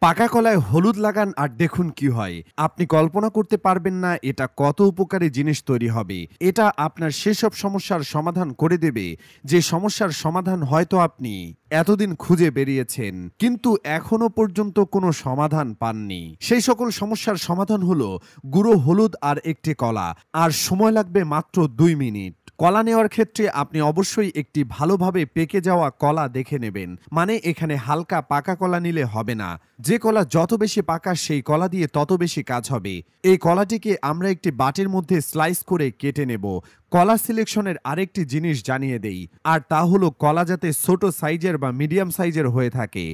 পাকা কলায় হলুদ লাগান আর দেখুন কি হয়। আপনি কল্পনা করতে পারবেন না এটা কত উপকারী জিনিস তৈরি হবে। এটা আপনার সেসব সমস্যার সমাধান করে দেবে যে সমস্যার সমাধান হয়তো আপনি এতদিন খুঁজে বেরিয়েছেন কিন্তু এখনো পর্যন্ত কোনো সমাধান পাননি। সেই সকল সমস্যার সমাধান হলো গুঁড়ো হলুদ আর একটি কলা, আর সময় লাগবে মাত্র 2 মিনিট। কলা নেওয়ার ক্ষেত্রে আপনি অবশ্যই একটি ভালোভাবে পেকে যাওয়া কলা দেখে নেবেন। মানে এখানে হালকা পাকা কলা নিলে হবে না। যে কলা যত বেশি পাকা সেই কলা দিয়ে তত বেশি কাজ হবে। এই কলাটিকে আমরা একটি বাটির মধ্যে স্লাইস করে কেটে নেব। কলা সিলেকশনের আরেকটি জিনিস জানিয়ে দেই, আর তা হলো কলা যাতে ছোট সাইজের বা মিডিয়াম সাইজের হয়ে থাকে।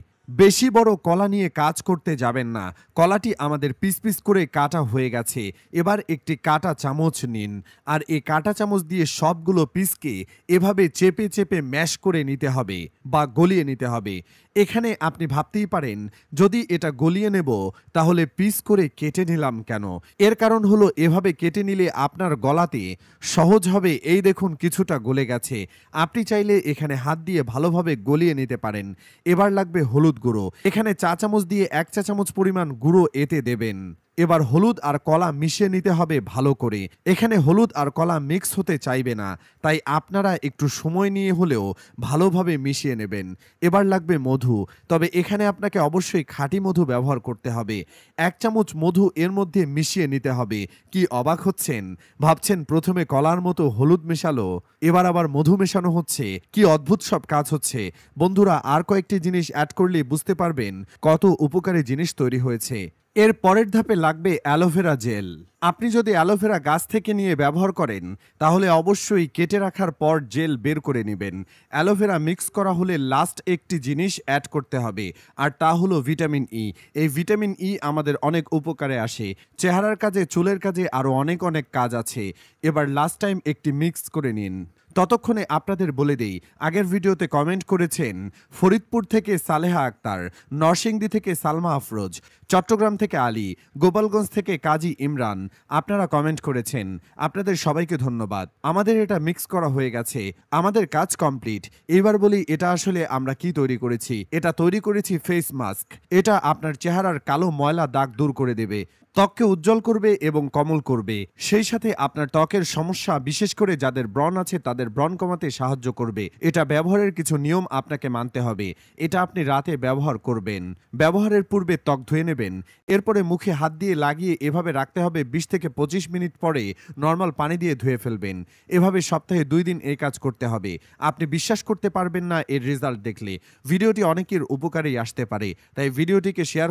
বেশি বড় কলা নিয়ে কাজ করতে যাবেন না। কলাটি আমাদের পিস পিস করে কাটা হয়ে গেছে। এবার একটি কাঁটা চামচ নিন, আর এই কাঁটা চামচ দিয়ে সবগুলো পিসকে এভাবে চেপে চেপে ম্যাশ করে নিতে হবে বা গলিয়ে নিতে হবে। এখানে আপনি ভাবতেই পারেন, যদি এটা গলিয়ে নেব তাহলে পিস করে কেটে নিলাম কেন? এর কারণ হলো এভাবে কেটে নিলে আপনার গলাতে সহজ হবে। এই দেখুন কিছুটা গলে গেছে। আপনি চাইলে এখানে হাত দিয়ে ভালোভাবে গলিয়ে নিতে পারেন। এবার লাগবে হলুদ গুঁড়ো। এখানে চা চামচ দিয়ে 1 চা চামচ পরিমাণ গুঁড়ো এতে দেবেন। এবার হলুদ আর কলা মিশিয়ে নিতে হবে ভালো করে। এখানে হলুদ আর কলা মিক্স হতে চাইবে না, তাই আপনারা একটু সময় নিয়ে হলেও ভালোভাবে মিশিয়ে নেবেন। এবার লাগবে মধু, তবে এখানে আপনাকে অবশ্যই খাঁটি মধু ব্যবহার করতে হবে। 1 চামচ মধু এর মধ্যে মিশিয়ে নিতে হবে। কি অবাক হচ্ছেন? ভাবছেন প্রথমে কলার মতো হলুদ মেশালো, এবার আবার মধু মেশানো হচ্ছে। কি অদ্ভুত সব কাজ হচ্ছে। বন্ধুরা, আর কয়েকটি জিনিস অ্যাড করলে বুঝতে পারবেন কত উপকারী জিনিস তৈরি হয়েছে। এর পরের ধাপে লাগবে অ্যালোভেরা জেল। আপনি যদি অ্যালোভেরা গাছ থেকে নিয়ে ব্যবহার করেন তাহলে অবশ্যই কেটে রাখার পর জেল বের করে নেবেন। অ্যালোভেরা মিক্স করা হলে লাস্ট একটি জিনিস অ্যাড করতে হবে, আর তা হলো ভিটামিন ই। এই ভিটামিন ই আমাদের অনেক উপকারে আসে। চেহারার কাজে, চুলের কাজে, আরও অনেক অনেক কাজ আছে। এবার লাস্ট টাইম একটি মিক্স করে নিন। ততক্ষণে আপনাদের বলে দেই, আগের ভিডিওতে কমেন্ট করেছেন ফরিদপুর থেকে সালেহা আক্তার, নরসিংদী থেকে সালমা আফরোজ, চট্টগ্রাম থেকে আলী, গোপালগঞ্জ থেকে কাজী ইমরান। আপনারা কমেন্ট করেছেন, আপনাদের সবাইকে ধন্যবাদ। আমাদের এটা মিক্স করা হয়ে গেছে, আমাদের কাজ কমপ্লিট। এবার বলি এটা আসলে আমরা কি তৈরি করেছি। এটা তৈরি করেছি ফেস মাস্ক। এটা আপনার চেহারার কালো ময়লা দাগ দূর করে দেবে, ত্বককে উজ্জ্বল করবে এবং কোমল করবে। সেই সাথে আপনার ত্বকের সমস্যা, বিশেষ করে যাদের ব্রণ আছে তাদের ব্রণ কমাতে সাহায্য করবে। এটা ব্যবহারের কিছু নিয়ম আপনাকে মানতে হবে। এটা আপনি রাতে ব্যবহার করবেন। ব্যবহারের পূর্বে ত্বক ধুয়ে নেবেন, এরপরে মুখে হাত দিয়ে লাগিয়ে এভাবে রাখতে হবে। 20 থেকে 25 মিনিট পরে নর্মাল পানি দিয়ে ধুয়ে ফেলবেন। এভাবে সপ্তাহে 2 দিন এই কাজ করতে হবে। আপনি বিশ্বাস করতে পারবেন না এর রেজাল্ট দেখলে। ভিডিওটি অনেকের উপকারেই আসতে পারে, তাই ভিডিওটিকে শেয়ার